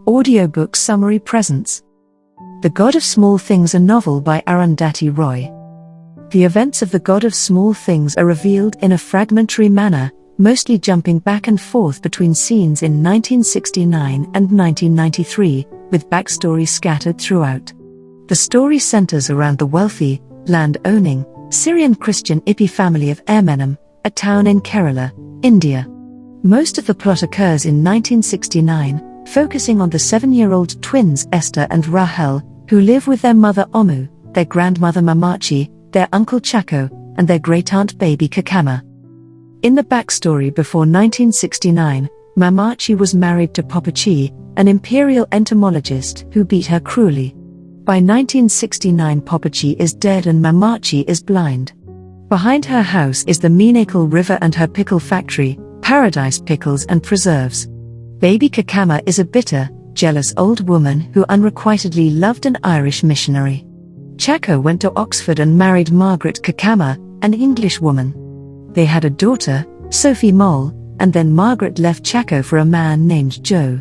Audiobook summary presents The God of Small Things, a novel by Arundhati Roy. The events of The God of Small Things are revealed in a fragmentary manner, mostly jumping back and forth between scenes in 1969 and 1993, with backstory scattered throughout. The story centers around the wealthy, land-owning, Syrian Christian Ipi family of Ermenam, a town in Kerala, India. Most of the plot occurs in 1969, focusing on the 7-year-old twins Esther and Rahel, who live with their mother Omu, their grandmother Mamachi, their uncle Chaco, and their great-aunt baby Kakama. In the backstory before 1969, Mamachi was married to Papachi, an imperial entomologist who beat her cruelly. By 1969, Papachi is dead and Mamachi is blind. Behind her house is the Meenakal River and her pickle factory, Paradise Pickles and Preserves. Baby Kakama is a bitter, jealous old woman who unrequitedly loved an Irish missionary. Chaco went to Oxford and married Margaret Kakama, an English woman. They had a daughter, Sophie Mole, and then Margaret left Chaco for a man named Joe.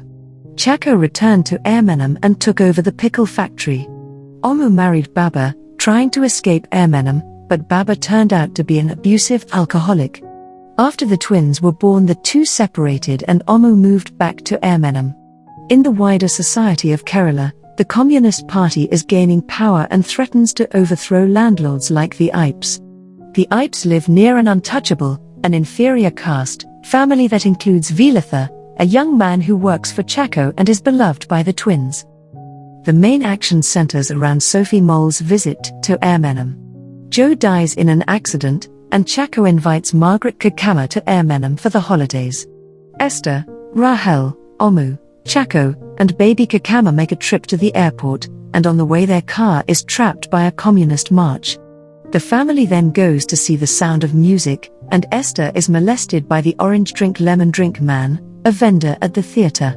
Chaco returned to Ermenam and took over the pickle factory. Omu married Baba, trying to escape Ermenam, but Baba turned out to be an abusive alcoholic. After the twins were born, the two separated and Omu moved back to Ermenam. In the wider society of Kerala, the Communist Party is gaining power and threatens to overthrow landlords like the Ipes. The Ipes live near an untouchable, an inferior caste, family that includes Vilatha, a young man who works for Chaco and is beloved by the twins. The main action centers around Sophie Mole's visit to Ermenam. Joe dies in an accident, and Chaco invites Margaret Kakama to Ermenam for the holidays. Esther, Rahel, Omu, Chaco, and baby Kakama make a trip to the airport, and on the way their car is trapped by a communist march. The family then goes to see The Sound of Music, and Esther is molested by the orange drink lemon drink man, a vendor at the theatre.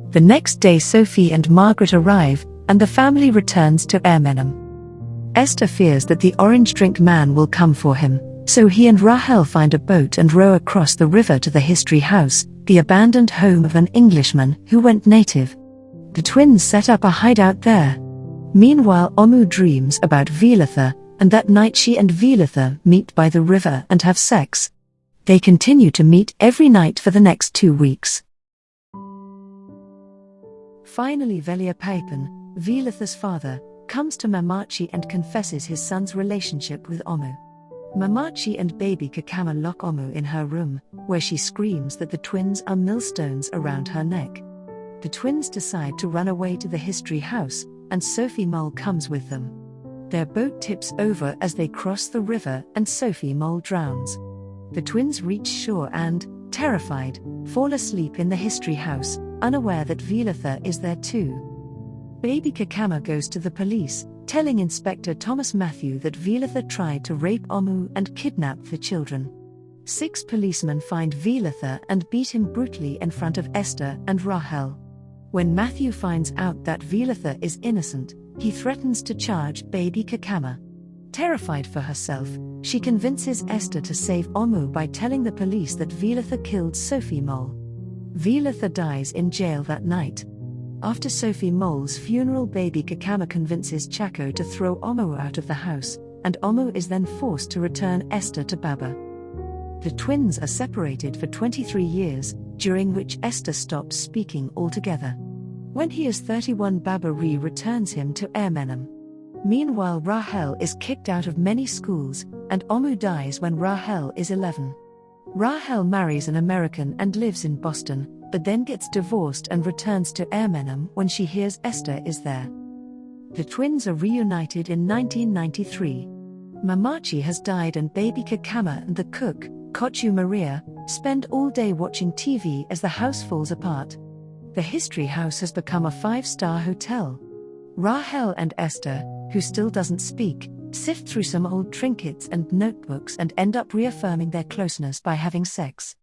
The next day Sophie and Margaret arrive, and the family returns to Ermenam. Esther fears that the orange drink man will come for him, so he and Rahel find a boat and row across the river to the History House, the abandoned home of an Englishman who went native. The twins set up a hideout there. Meanwhile, Omu dreams about Vilatha, and that night she and Vilatha meet by the river and have sex. They continue to meet every night for the next 2 weeks. Finally, Veliapaipan, Vilatha's father, comes to Mamachi and confesses his son's relationship with Omu. Mamachi and baby Kakama lock Omu in her room, where she screams that the twins are millstones around her neck. The twins decide to run away to the History House, and Sophie Mole comes with them. Their boat tips over as they cross the river and Sophie Mole drowns. The twins reach shore and, terrified, fall asleep in the History House, unaware that Vilatha is there too. Baby Kakama goes to the police, telling Inspector Thomas Matthew that Vilatha tried to rape Omu and kidnap the children. 6 policemen find Vilatha and beat him brutally in front of Esther and Rahel. When Matthew finds out that Vilatha is innocent, he threatens to charge baby Kakama. Terrified for herself, she convinces Esther to save Omu by telling the police that Vilatha killed Sophie Mole. Vilatha dies in jail that night. After Sophie Mole's funeral, baby Kakama convinces Chaco to throw Omu out of the house, and Omu is then forced to return Esther to Baba. The twins are separated for 23 years, during which Esther stops speaking altogether. When he is 31, Baba returns him to Ermenam. Meanwhile, Rahel is kicked out of many schools, and Omu dies when Rahel is 11. Rahel marries an American and lives in Boston, but then gets divorced and returns to Ermenam when she hears Esther is there. The twins are reunited in 1993. Mamachi has died and baby Kakama and the cook, Kochu Maria, spend all day watching TV as the house falls apart. The History House has become a 5-star hotel. Rahel and Esther, who still doesn't speak, sift through some old trinkets and notebooks and end up reaffirming their closeness by having sex.